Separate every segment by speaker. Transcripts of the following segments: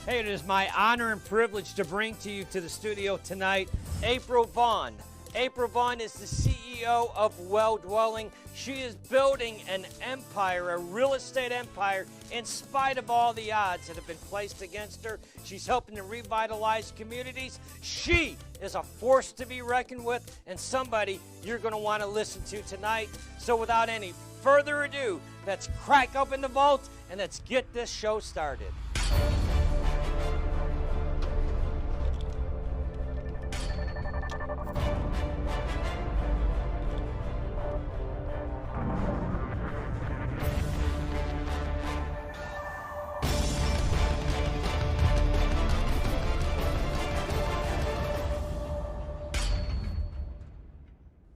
Speaker 1: Hey, it is my honor and privilege to bring to you to the studio tonight April Vaughn. April Vaughn is the CEO of Well Dwelling. She is building an empire, a real estate empire, in spite of all the odds that have been placed against her. She's helping to revitalize communities. She is a force to be reckoned with and somebody you're going to want to listen to tonight. So without any further ado, let's crack open the vault and let's get this show started.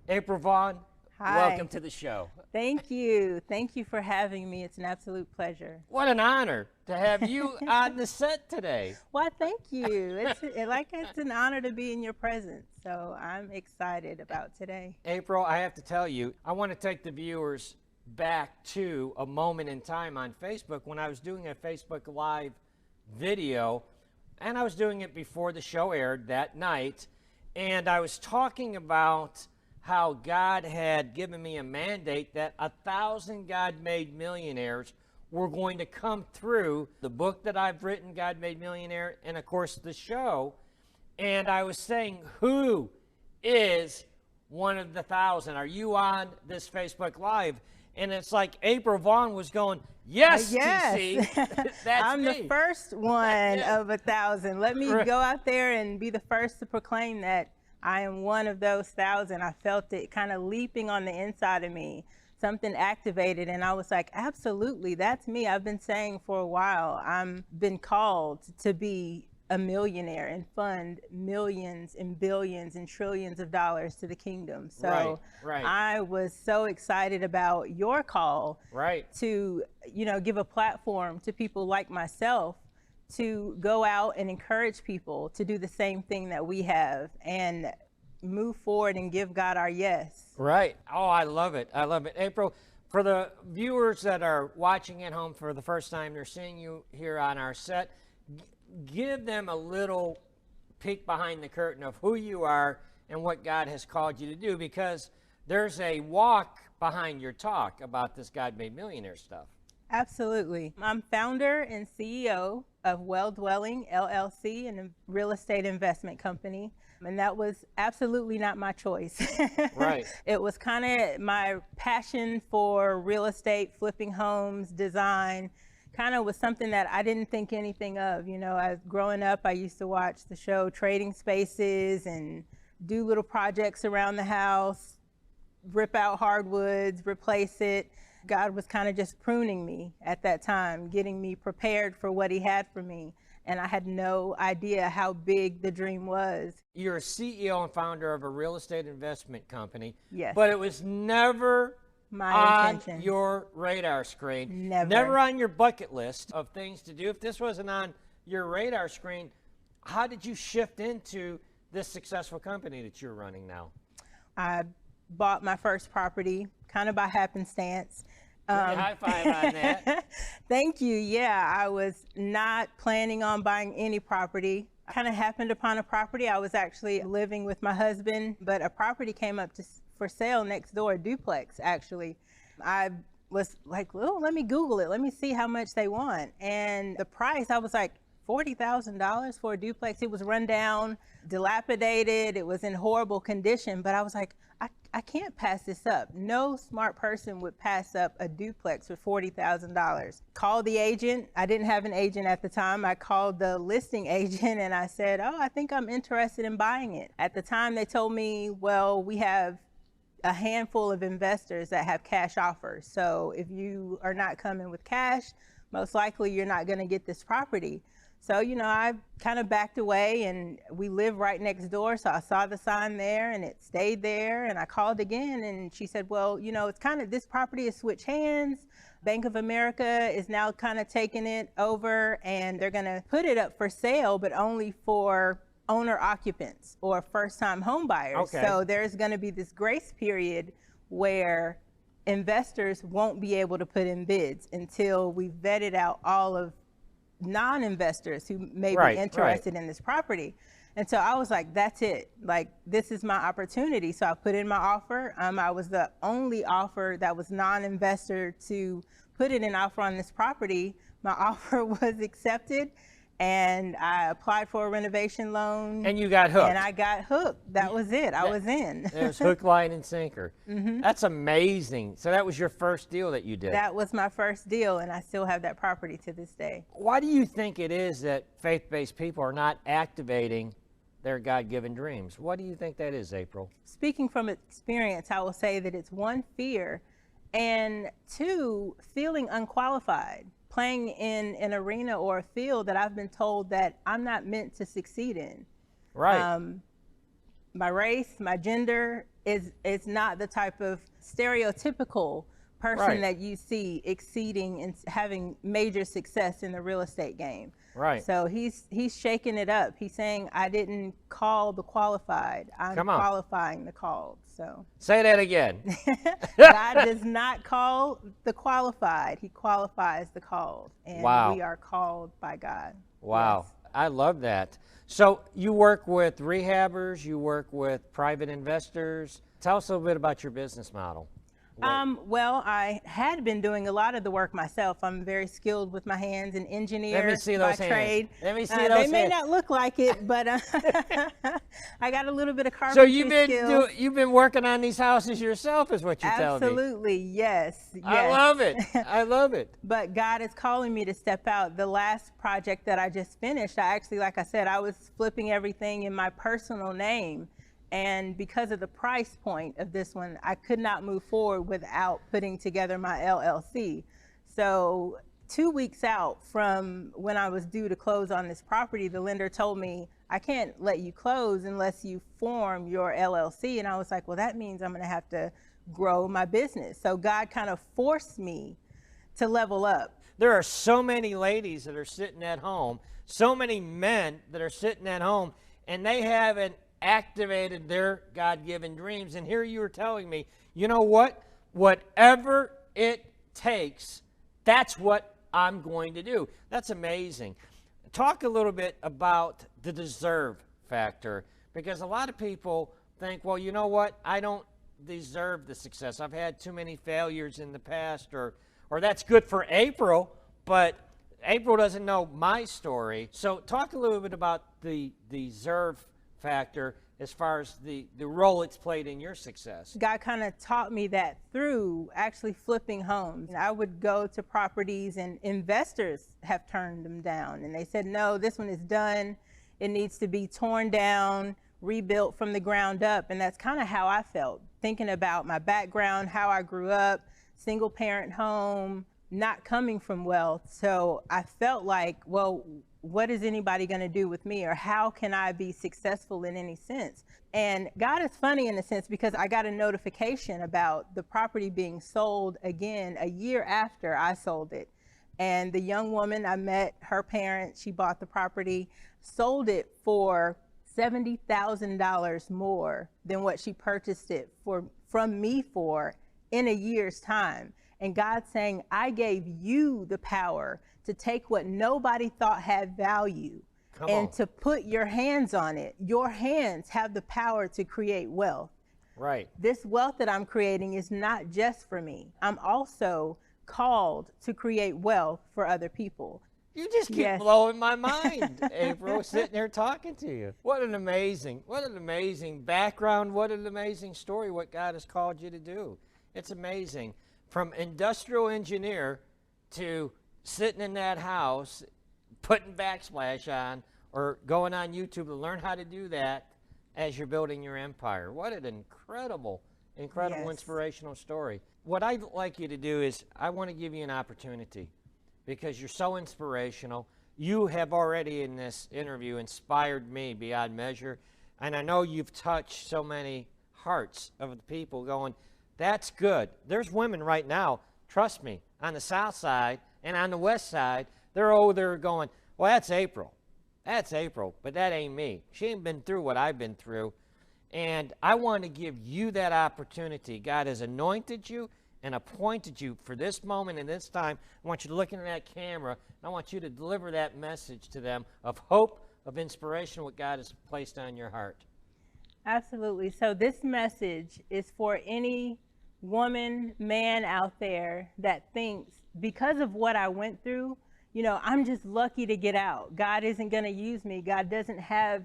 Speaker 1: April Vaughn,
Speaker 2: hi.
Speaker 1: Welcome to the show.
Speaker 2: Thank you. Thank you for having me. It's an absolute pleasure.
Speaker 1: What an honor to have you on the set today.
Speaker 2: Well, thank you. It's an honor to be in your presence. So I'm excited about today.
Speaker 1: April, I have to tell you, I want to take the viewers back to a moment in time on Facebook when I was doing a Facebook Live video, and I was doing it before the show aired that night, and I was talking about how God had given me a mandate that 1,000 God-made millionaires were going to come through the book that I've written, God Made Millionaire, and of course the show. And I was saying, who is one of the 1,000? Are you on this Facebook Live? And it's like April Vaughn was going, yes, TC, that's
Speaker 2: I'm
Speaker 1: me.
Speaker 2: the first one of 1,000. Let me go out there and be the first to proclaim that I am one of those 1,000. I felt it kind of leaping on the inside of me. Something activated, and I was like, absolutely, that's me. I've been saying for a while, I'm been called to be a millionaire and fund millions and billions and trillions of dollars to the kingdom. So
Speaker 1: right.
Speaker 2: I was so excited about your call to, give a platform to people like myself to go out and encourage people to do the same thing that we have and move forward and give God our yes.
Speaker 1: Right. Oh, I love it. I love it. April, for the viewers that are watching at home for the first time, they're seeing you here on our set, give them a little peek behind the curtain of who you are and what God has called you to do, because there's a walk behind your talk about this God Made Millionaire stuff.
Speaker 2: Absolutely. I'm founder and CEO of Well Dwelling, LLC, and a real estate investment company. And that was absolutely not my choice.
Speaker 1: Right.
Speaker 2: It was kind of my passion for real estate, flipping homes, design, kind of was something that I didn't think anything of. Growing up, I used to watch the show Trading Spaces and do little projects around the house, rip out hardwoods, replace it. God was kind of just pruning me at that time, getting me prepared for what he had for me. And I had no idea how big the dream was.
Speaker 1: You're a CEO and founder of a real estate investment company.
Speaker 2: Yes.
Speaker 1: But it was never
Speaker 2: my
Speaker 1: on
Speaker 2: intention.
Speaker 1: your radar screen.
Speaker 2: Never.
Speaker 1: Never on your bucket list of things to do. If this wasn't on your radar screen, how did you shift into this successful company that you're running now?
Speaker 2: I bought my first property kind of by happenstance.
Speaker 1: High five on that.
Speaker 2: Thank you. Yeah, I was not planning on buying any property. I kind of happened upon a property. I was actually living with my husband, but a property came up for sale next door, a duplex actually. I was like, well, let me Google it. Let me see how much they want. And the price, I was like, $40,000 for a duplex. It was run down, dilapidated. It was in horrible condition, but I was like, I can't pass this up. No smart person would pass up a duplex for $40,000. Called the agent. I didn't have an agent at the time. I called the listing agent and I said, oh, I think I'm interested in buying it. At the time they told me, well, we have a handful of investors that have cash offers. So if you are not coming with cash, most likely you're not gonna get this property. So, I kind of backed away, and we live right next door. So I saw the sign there and it stayed there, and I called again and she said, well, it's kind of, this property has switched hands. Bank of America is now kind of taking it over, and they're going to put it up for sale, but only for owner occupants or first time home buyers.
Speaker 1: Okay.
Speaker 2: So there's going to be this grace period where investors won't be able to put in bids until we've vetted out all of non-investors who may
Speaker 1: Right,
Speaker 2: be interested in this property. And so I was like, that's it. Like, this is my opportunity. So I put in my offer. I was the only offer that was non-investor to put in an offer on this property. My offer was accepted, and I applied for a renovation loan.
Speaker 1: And you got hooked.
Speaker 2: And I got hooked. That was it. I was in.
Speaker 1: It was hook, line, and sinker. That's amazing. So that was your first deal that you did.
Speaker 2: That was my first deal, and I still have that property to this day.
Speaker 1: Why do you think it is that faith-based people are not activating their God-given dreams? What do you think that is, April?
Speaker 2: Speaking from experience, I will say that it's one, fear, and two, feeling unqualified, playing in an arena or a field that I've been told that I'm not meant to succeed in.
Speaker 1: Right.
Speaker 2: My race, my gender is not the type of stereotypical person that you see exceeding and having major success in the real estate game.
Speaker 1: Right.
Speaker 2: So he's shaking it up. He's saying, I didn't call the qualified. I'm qualifying the called. So
Speaker 1: say that again.
Speaker 2: God does not call the qualified. He qualifies the called. And we are called by God.
Speaker 1: Wow. Yes. I love that. So you work with rehabbers, you work with private investors. Tell us a little bit about your business model.
Speaker 2: Well, I had been doing a lot of the work myself. I'm very skilled with my hands, and engineer
Speaker 1: Let me see those
Speaker 2: by
Speaker 1: hands.
Speaker 2: trade.
Speaker 1: Let me see those hands.
Speaker 2: They may not look like it, but I got a little bit of carpentry
Speaker 1: So you've been working on these houses yourself, is what you're telling me.
Speaker 2: Absolutely, yes.
Speaker 1: I love it. I love it.
Speaker 2: But God is calling me to step out. The last project that I just finished, I actually, like I said, I was flipping everything in my personal name. And because of the price point of this one, I could not move forward without putting together my LLC. So 2 weeks out from when I was due to close on this property, the lender told me, I can't let you close unless you form your LLC. And I was like, well, that means I'm going to have to grow my business. So God kind of forced me to level up.
Speaker 1: There are so many ladies that are sitting at home, so many men that are sitting at home, and they haven't activated their God-given dreams. And here you are telling me, you know what? Whatever it takes, that's what I'm going to do. That's amazing. Talk a little bit about the deserve factor, because a lot of people think, well, you know what? I don't deserve the success. I've had too many failures in the past, or that's good for April, but April doesn't know my story. So talk a little bit about the deserve factor as far as the role it's played in your success.
Speaker 2: God kind of taught me that through actually flipping homes. I would go to properties and investors have turned them down, and they said, no, this one is done. It needs to be torn down, rebuilt from the ground up. And that's kind of how I felt, thinking about my background, how I grew up, single parent home, not coming from wealth. So I felt like, well, what is anybody going to do with me, or how can I be successful in any sense? And God is funny in a sense, because I got a notification about the property being sold again a year after I sold it. And the young woman, I met her parents, she bought the property, sold it for $70,000 more than what she purchased it from me for in a year's time. And God's saying, I gave you the power to take what nobody thought had value and to put your hands on it. Your hands have the power to create wealth.
Speaker 1: Right.
Speaker 2: This wealth that I'm creating is not just for me. I'm also called to create wealth for other people.
Speaker 1: You just keep blowing my mind, April, sitting there talking to you. What an amazing background. What an amazing story, what God has called you to do. It's amazing. From industrial engineer to sitting in that house, putting backsplash on, or going on YouTube to learn how to do that as you're building your empire. What an incredible, inspirational story. What I'd like you to do is, I want to give you an opportunity, because you're so inspirational. You have already in this interview inspired me beyond measure, and I know you've touched so many hearts of the people going, that's good. There's women right now, trust me, on the south side and on the west side, they're over there going, well, that's April. That's April, but that ain't me. She ain't been through what I've been through. And I want to give you that opportunity. God has anointed you and appointed you for this moment and this time. I want you to look into that camera, and I want you to deliver that message to them of hope, of inspiration, what God has placed on your heart.
Speaker 2: Absolutely. So this message is for any woman, man out there that thinks, because of what I went through, you know, I'm just lucky to get out. God isn't going to use me. God doesn't have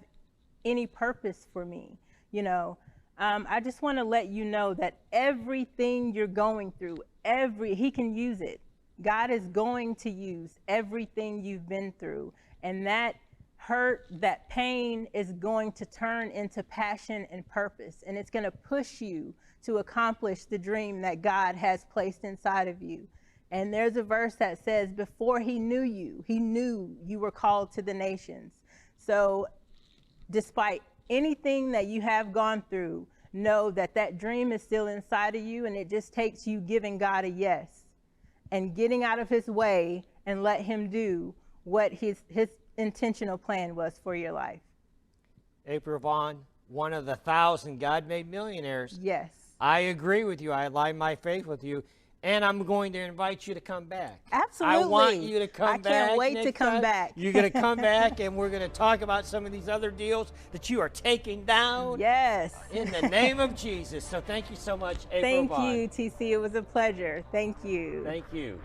Speaker 2: any purpose for me. You know, I just want to let you know that everything you're going through, He can use it. God is going to use everything you've been through. And that hurt, that pain is going to turn into passion and purpose. And it's going to push you to accomplish the dream that God has placed inside of you. And there's a verse that says, before He knew you were called to the nations. So despite anything that you have gone through, know that that dream is still inside of you, and it just takes you giving God a yes and getting out of His way and let Him do what his intentional plan was for your life.
Speaker 1: April Vaughn, one of the 1,000 God-made millionaires.
Speaker 2: Yes.
Speaker 1: I agree with you. I align my faith with you. And I'm going to invite you to come back.
Speaker 2: Absolutely.
Speaker 1: I want you to come back.
Speaker 2: I can't wait to come back.
Speaker 1: You're going to come back, and we're going to talk about some of these other deals that you are taking down.
Speaker 2: Yes.
Speaker 1: In the name of Jesus. So thank you so much, April Vaughn.
Speaker 2: Thank you, TC. It was a pleasure. Thank you.
Speaker 1: Thank you.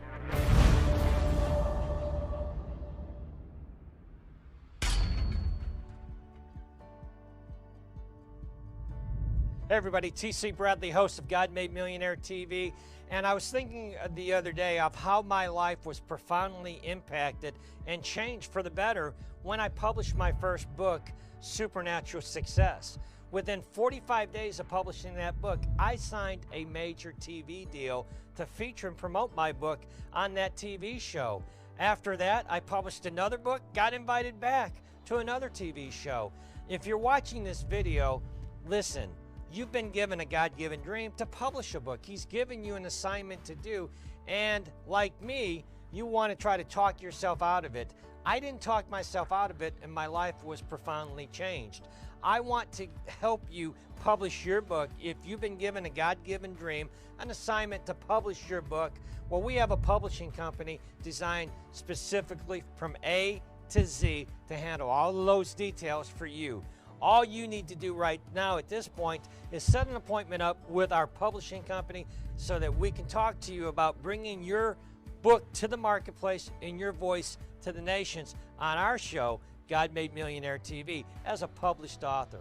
Speaker 1: Hey everybody, TC Bradley, host of God Made Millionaire TV. And I was thinking the other day of how my life was profoundly impacted and changed for the better when I published my first book, Supernatural Success. Within 45 days of publishing that book, I signed a major TV deal to feature and promote my book on that TV show. After that, I published another book, got invited back to another TV show. If you're watching this video, listen. You've been given a God-given dream to publish a book. He's given you an assignment to do, and like me, you want to try to talk yourself out of it. I didn't talk myself out of it, and my life was profoundly changed. I want to help you publish your book. If you've been given a God-given dream, an assignment to publish your book, well, we have a publishing company designed specifically from A to Z to handle all of those details for you. All you need to do right now at this point is set an appointment up with our publishing company so that we can talk to you about bringing your book to the marketplace and your voice to the nations on our show, God Made Millionaire TV, as a published author.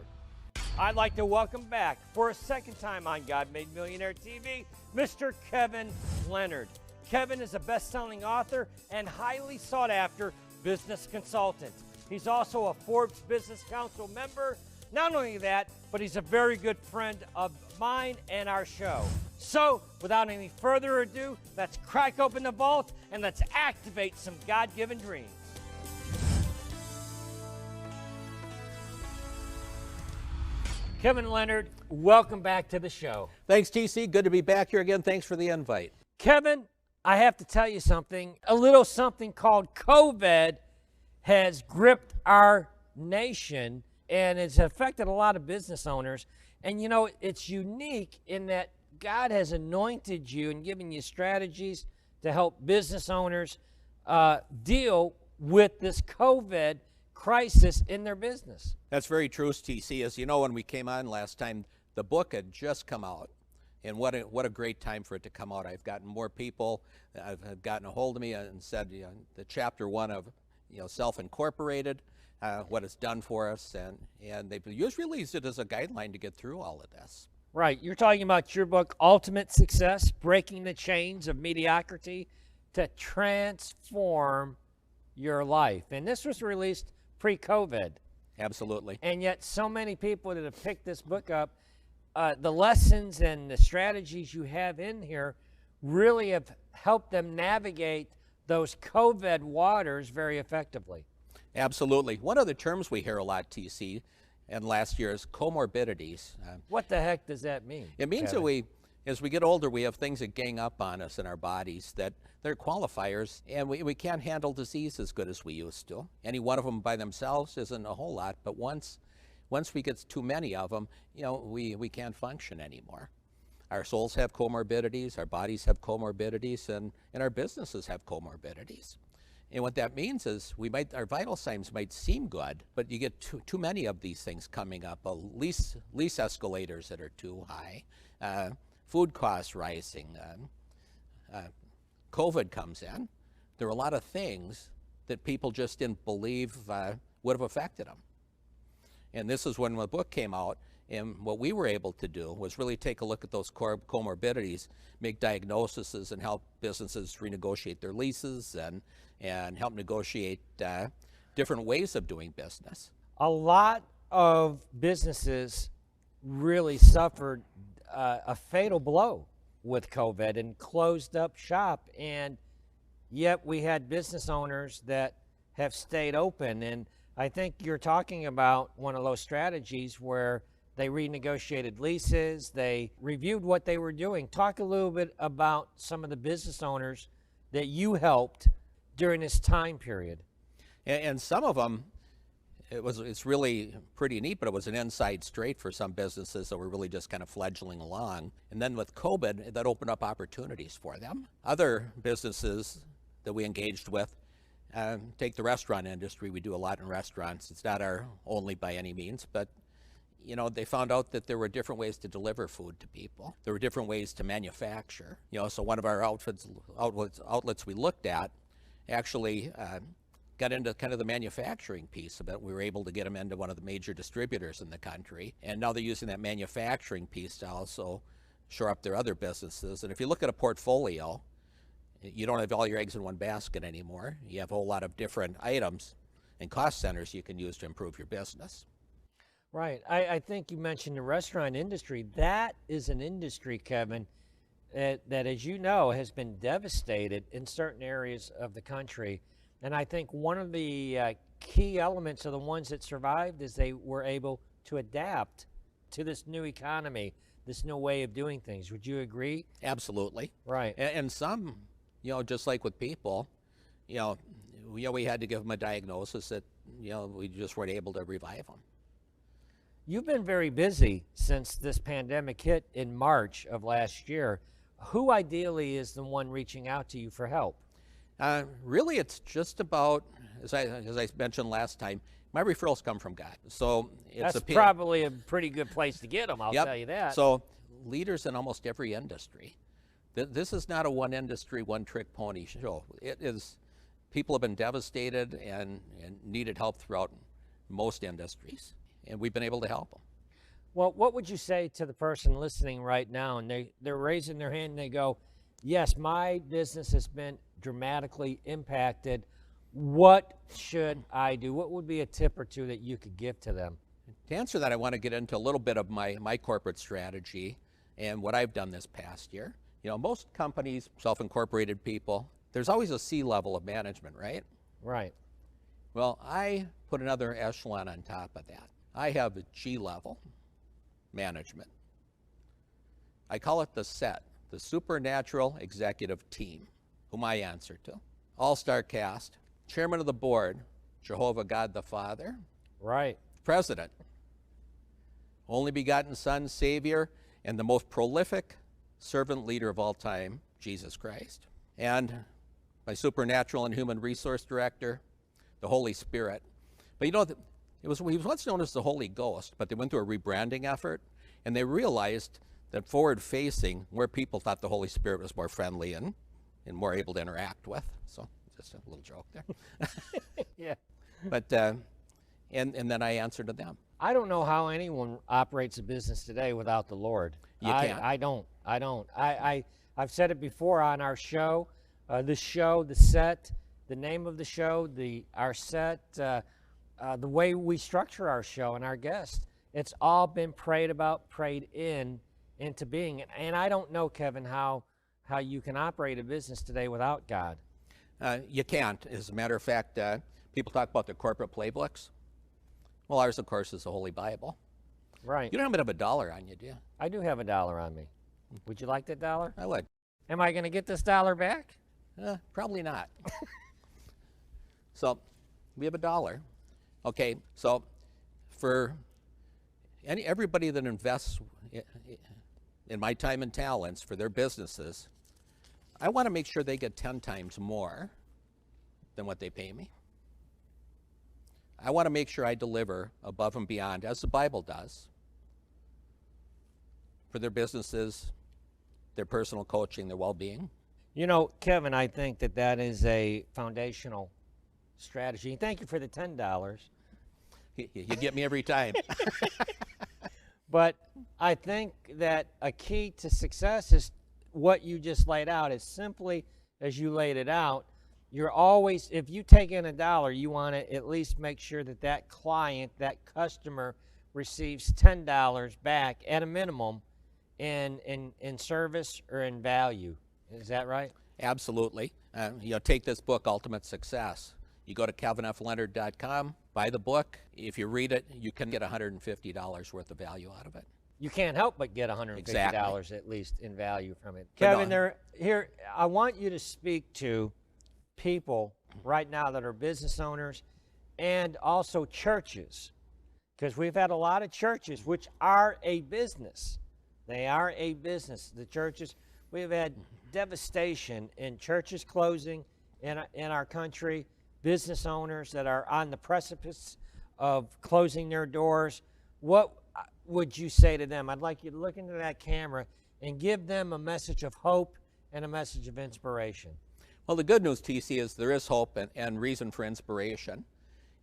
Speaker 1: I'd like to welcome back for a second time on God Made Millionaire TV, Mr. Kevin Leonard. Kevin is a best-selling author and highly sought-after business consultant. He's also a Forbes Business Council member. Not only that, but he's a very good friend of mine and our show. So, without any further ado, let's crack open the vault and let's activate some God-given dreams. Kevin Leonard, welcome back to the show.
Speaker 3: Thanks, TC. Good to be back here again. Thanks for the invite.
Speaker 1: Kevin, I have to tell you something. A little something called COVID has gripped our nation, and it's affected a lot of business owners. And you know, it's unique in that God has anointed you and given you strategies to help business owners deal with this COVID crisis in their business.
Speaker 3: That's very true, TC. As you know, when we came on last time, the book had just come out. And what a great time for it to come out. I've gotten more people have gotten a hold of me and said, you know, the chapter 1 of Self-Incorporated, what it's done for us, and they've released it as a guideline to get through all of this.
Speaker 1: Right. You're talking about your book, Ultimate Success, Breaking the Chains of Mediocrity to Transform Your Life. And this was released pre-COVID.
Speaker 3: Absolutely.
Speaker 1: And yet so many people that have picked this book up, the lessons and the strategies you have in here really have helped them navigate those COVID waters very effectively.
Speaker 3: Absolutely. One of the terms we hear a lot, TC, and last year is comorbidities.
Speaker 1: What the heck does that mean?
Speaker 3: It means
Speaker 1: Kevin?
Speaker 3: that as we get older, we have things that gang up on us in our bodies that they're qualifiers, and we can't handle disease as good as we used to. Any one of them by themselves isn't a whole lot, but once we get too many of them, you know, we can't function anymore. Our souls have comorbidities, our bodies have comorbidities, and our businesses have comorbidities. And what that means is our vital signs might seem good, but you get too many of these things coming up. Lease escalators that are too high, food costs rising, COVID comes in. There are a lot of things that people just didn't believe would have affected them. And this is when the book came out, and what we were able to do was really take a look at those comorbidities, make diagnoses, and help businesses renegotiate their leases and help negotiate different ways of doing business.
Speaker 1: A lot of businesses really suffered a fatal blow with COVID and closed up shop, and yet we had business owners that have stayed open. And I think you're talking about one of those strategies where they renegotiated leases, they reviewed what they were doing. Talk a little bit about some of the business owners that you helped during this time period.
Speaker 3: And some of them, it's really pretty neat, but it was an inside straight for some businesses that were really just kind of fledgling along. And then with COVID, that opened up opportunities for them. Other businesses that we engaged with, take the restaurant industry. We do a lot in restaurants. It's not our only by any means, but you know, they found out that there were different ways to deliver food to people. There were different ways to manufacture. You know, so one of our outlets we looked at actually got into kind of the manufacturing piece of it. We were able to get them into one of the major distributors in the country, and now they're using that manufacturing piece to also shore up their other businesses. And if you look at a portfolio, you don't have all your eggs in one basket anymore. You have a whole lot of different items and cost centers you can use to improve your business.
Speaker 1: Right. I think you mentioned the restaurant industry. That is an industry, Kevin, that, as you know, has been devastated in certain areas of the country. And I think one of the key elements of the ones that survived is they were able to adapt to this new economy, this new way of doing things. Would you agree?
Speaker 3: Absolutely.
Speaker 1: Right.
Speaker 3: And some, you know, just like with people, you know, we had to give them a diagnosis that, you know, we just weren't able to revive them.
Speaker 1: You've been very busy since this pandemic hit in March of last year. Who ideally is the one reaching out to you for help?
Speaker 3: Really, it's just about, as I mentioned last time, my referrals come from God. So it's
Speaker 1: probably a pretty good place to get them, I'll tell you that.
Speaker 3: So leaders in almost every industry. This is not a one industry, one trick pony show. It is, people have been devastated and needed help throughout most industries, and we've been able to help them.
Speaker 1: Well, what would you say to the person listening right now, and they're raising their hand and they go, yes, my business has been dramatically impacted. What should I do? What would be a tip or two that you could give to them?
Speaker 3: To answer that, I want to get into a little bit of my corporate strategy and what I've done this past year. You know, most companies, self-incorporated people, there's always a C level of management, right?
Speaker 1: Right.
Speaker 3: Well, I put another echelon on top of that. I have a G level management. I call it the SET, the Supernatural Executive Team, whom I answer to. All-star cast, chairman of the board, Jehovah God the Father.
Speaker 1: Right.
Speaker 3: President, only begotten Son, Savior, and the most prolific servant leader of all time, Jesus Christ. And my supernatural and human resource director, the Holy Spirit. But you know, he was once known as the Holy Ghost, but they went through a rebranding effort, and they realized that forward-facing, where people thought the Holy Spirit was more friendly and more able to interact with. So just a little joke there.
Speaker 1: Yeah.
Speaker 3: But and then I answer to them.
Speaker 1: I don't know how anyone operates a business today without the Lord.
Speaker 3: You can't.
Speaker 1: I don't. I've said it before on our show, the set, the name of the show, our set, the way we structure our show and our guests. It's all been prayed into being. And I don't know, Kevin, how you can operate a business today without God.
Speaker 3: You can't. As a matter of fact, people talk about the corporate playbooks. Well, ours, of course, is the Holy Bible.
Speaker 1: Right.
Speaker 3: You don't have a dollar on you, do you?
Speaker 1: I do have $1 on me. Would you like that $1?
Speaker 3: I would.
Speaker 1: Am I going to get this $1 back?
Speaker 3: Probably not. So we have $1. Okay, so for everybody that invests and my time and talents for their businesses, I want to make sure they get 10 times more than what they pay me. I want to make sure I deliver above and beyond, as the Bible does, for their businesses, their personal coaching, their well-being.
Speaker 1: You know, Kevin, I think that that is a foundational strategy. Thank you for the $10.
Speaker 3: You get me every time.
Speaker 1: But I think that a key to success is what you just laid out. As simply as you laid it out, you're always, if you take in $1, you want to at least make sure that that client, that customer, receives $10 back at a minimum in service or in value. Is that right?
Speaker 3: Absolutely. Take this book, Ultimate Success. You go to kevinfleonard.com, buy the book. If you read it, you can get $150 worth of value out of it.
Speaker 1: You can't help but get $150
Speaker 3: Exactly.
Speaker 1: at least in value from it.
Speaker 3: But
Speaker 1: Kevin, here I want you to speak to people right now that are business owners and also churches, because we've had a lot of churches which are a business. They are a business. The churches, we've had devastation in churches closing in our country, business owners that are on the precipice of closing their doors. What would you say to them? I'd like you to look into that camera and give them a message of hope and a message of inspiration.
Speaker 3: Well, the good news, TC, is there is hope and reason for inspiration.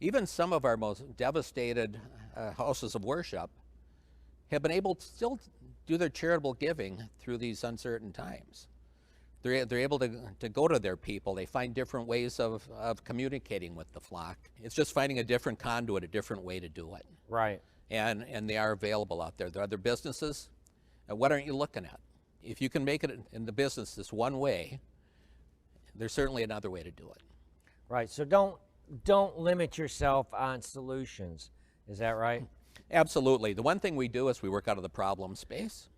Speaker 3: Even some of our most devastated houses of worship have been able to still do their charitable giving through these uncertain times. They're able to go to their people. They find different ways of communicating with the flock. It's just finding a different conduit, a different way to do it.
Speaker 1: Right.
Speaker 3: And they are available out there. There are other businesses. What aren't you looking at? If you can make it in the business this one way, there's certainly another way to do it.
Speaker 1: Right. So don't limit yourself on solutions. Is that right?
Speaker 3: Absolutely. The one thing we do is we work out of the problem space,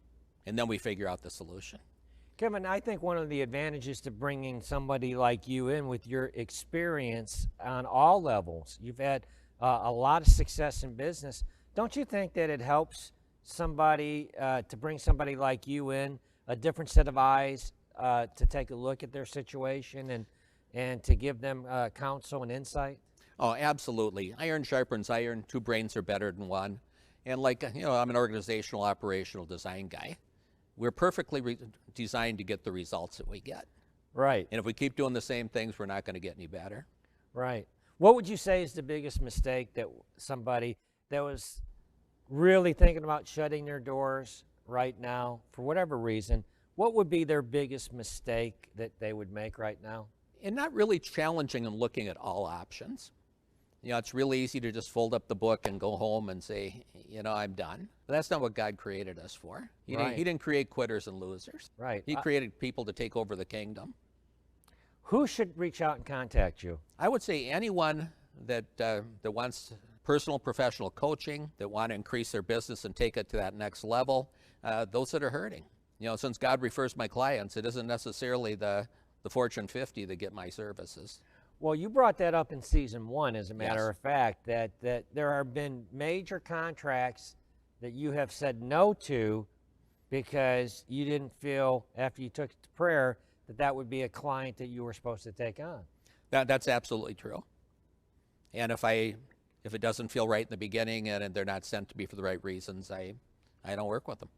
Speaker 3: and then we figure out the solution.
Speaker 1: Kevin, I think one of the advantages to bringing somebody like you in with your experience on all levels, you've had a lot of success in business. Don't you think that it helps somebody to bring somebody like you in, a different set of eyes to take a look at their situation and to give them counsel and insight?
Speaker 3: Oh, absolutely. Iron sharpens iron. Two brains are better than one. And I'm an organizational operational design guy. We're perfectly designed to get the results that we get.
Speaker 1: Right.
Speaker 3: And if we keep doing the same things, we're not going to get any better.
Speaker 1: Right. What would you say is the biggest mistake that somebody that was really thinking about shutting their doors right now, for whatever reason, what would be their biggest mistake that they would make right now?
Speaker 3: And not really challenging and looking at all options. It's really easy to just fold up the book and go home and say, I'm done. But that's not what God created us for. He didn't create quitters and losers.
Speaker 1: Right.
Speaker 3: He created people to take over the kingdom.
Speaker 1: Who should reach out and contact you?
Speaker 3: I would say anyone that wants personal professional coaching, that want to increase their business and take it to that next level, those that are hurting. Since God refers my clients, it isn't necessarily the Fortune 50 that get my services.
Speaker 1: Well, you brought that up in season 1, as a matter
Speaker 3: Yes.
Speaker 1: of fact, that there have been major contracts that you have said no to because you didn't feel, after you took it to prayer, that would be a client that you were supposed to take on.
Speaker 3: That's absolutely true. And if it doesn't feel right in the beginning and they're not sent to me for the right reasons, I don't work with them.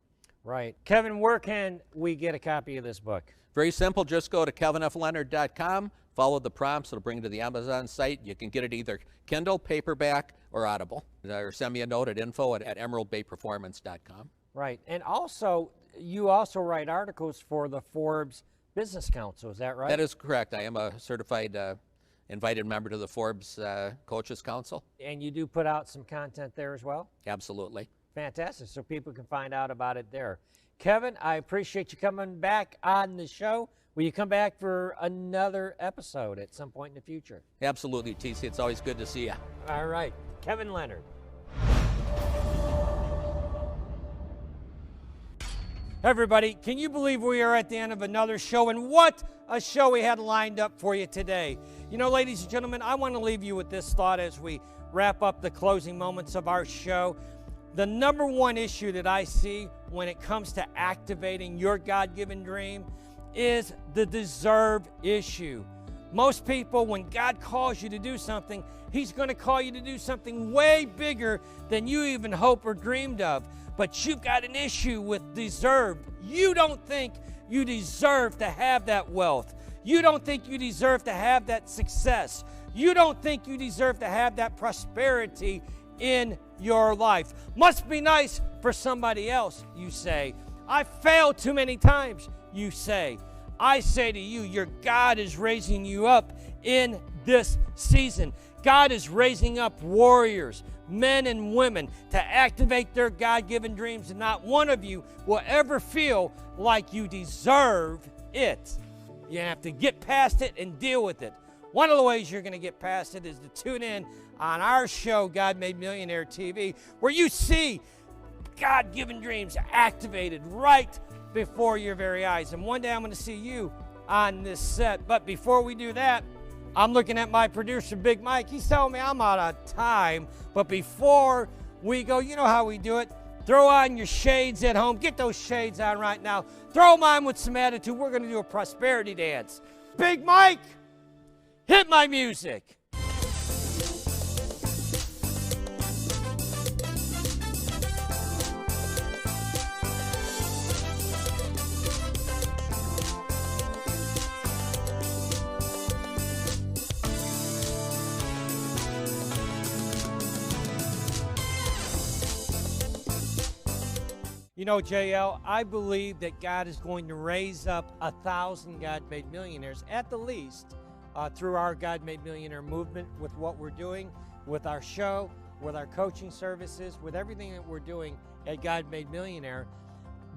Speaker 1: Right. Kevin, where can we get a copy of this book?
Speaker 3: Very simple. Just go to kevinfleonard.com, follow the prompts. It'll bring you to the Amazon site. You can get it either Kindle, paperback, or Audible. Or send me a note at info@emeraldbayperformance.com.
Speaker 1: Right. And also, you also write articles for the Forbes Business Council. Is that right?
Speaker 3: That is correct. I am a certified invited member to the Forbes Coaches Council.
Speaker 1: And you do put out some content there as well?
Speaker 3: Absolutely.
Speaker 1: Fantastic. So people can find out about it there. Kevin, I appreciate you coming back on the show. Will you come back for another episode at some point in the future?
Speaker 3: Absolutely, TC. It's always good to see you.
Speaker 1: All right. Kevin Leonard. Everybody, can you believe we are at the end of another show? And what a show we had lined up for you today. Ladies and gentlemen, I want to leave you with this thought as we wrap up the closing moments of our show. The number one issue that I see when it comes to activating your God-given dream is the deserve issue. Most people, when God calls you to do something, He's going to call you to do something way bigger than you even hoped or dreamed of. But you've got an issue with deserve. You don't think you deserve to have that wealth. You don't think you deserve to have that success. You don't think you deserve to have that prosperity in your life. Must be nice for somebody else, you say. I failed too many times, you say. I say to you, your God is raising you up in this season. God is raising up warriors, men and women, to activate their God-given dreams, and not one of you will ever feel like you deserve it. You have to get past it and deal with it. One of the ways you're going to get past it is to tune in on our show, God Made Millionaire TV, where you see God-given dreams activated right before your very eyes. And one day I'm going to see you on this set. But before we do that, I'm looking at my producer, Big Mike. He's telling me I'm out of time. But before we go, you know how we do it. Throw on your shades at home. Get those shades on right now. Throw them on with some attitude. We're going to do a prosperity dance. Big Mike, hit my music. You know, JL, I believe that God is going to raise up 1,000 God-made millionaires, at the least, through our God-made millionaire movement, with what we're doing, with our show, with our coaching services, with everything that we're doing at God-made Millionaire.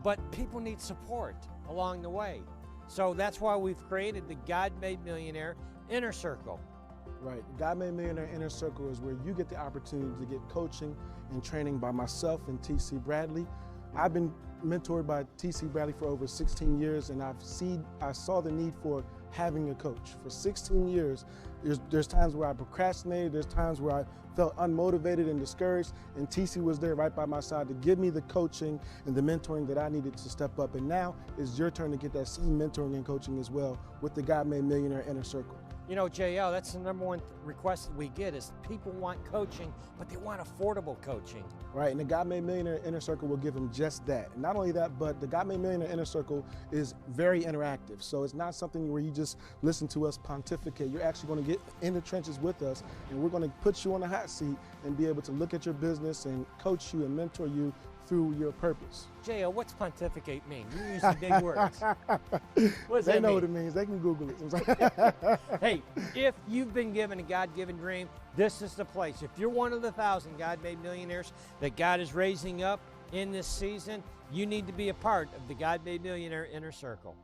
Speaker 1: But people need support along the way. So that's why we've created the God-made Millionaire Inner Circle.
Speaker 4: Right. God Made Millionaire Inner Circle is where you get the opportunity to get coaching and training by myself and T.C. Bradley. I've been mentored by T.C. Bradley for over 16 years, and I saw the need for having a coach. For 16 years, there's times where I procrastinated, there's times where I felt unmotivated and discouraged, and T.C. was there right by my side to give me the coaching and the mentoring that I needed to step up. And now it's your turn to get that same mentoring and coaching as well with the God Made Millionaire Inner Circle.
Speaker 1: You know, JL, that's the number one request that we get is people want coaching, but they want affordable coaching.
Speaker 4: Right, and the God Made Millionaire Inner Circle will give them just that. And not only that, but the God Made Millionaire Inner Circle is very interactive. So it's not something where you just listen to us pontificate. You're actually going to get in the trenches with us, and we're going to put you on the hot seat and be able to look at your business and coach you and mentor you through your purpose.
Speaker 1: JL, what's pontificate mean? You're using big words. What does
Speaker 4: They
Speaker 1: that
Speaker 4: know
Speaker 1: mean?
Speaker 4: what it means. They can Google it.
Speaker 1: Hey, if you've been given a God-given dream, this is the place. If you're one of the 1,000 God-made millionaires that God is raising up in this season, you need to be a part of the God-made Millionaire Inner Circle.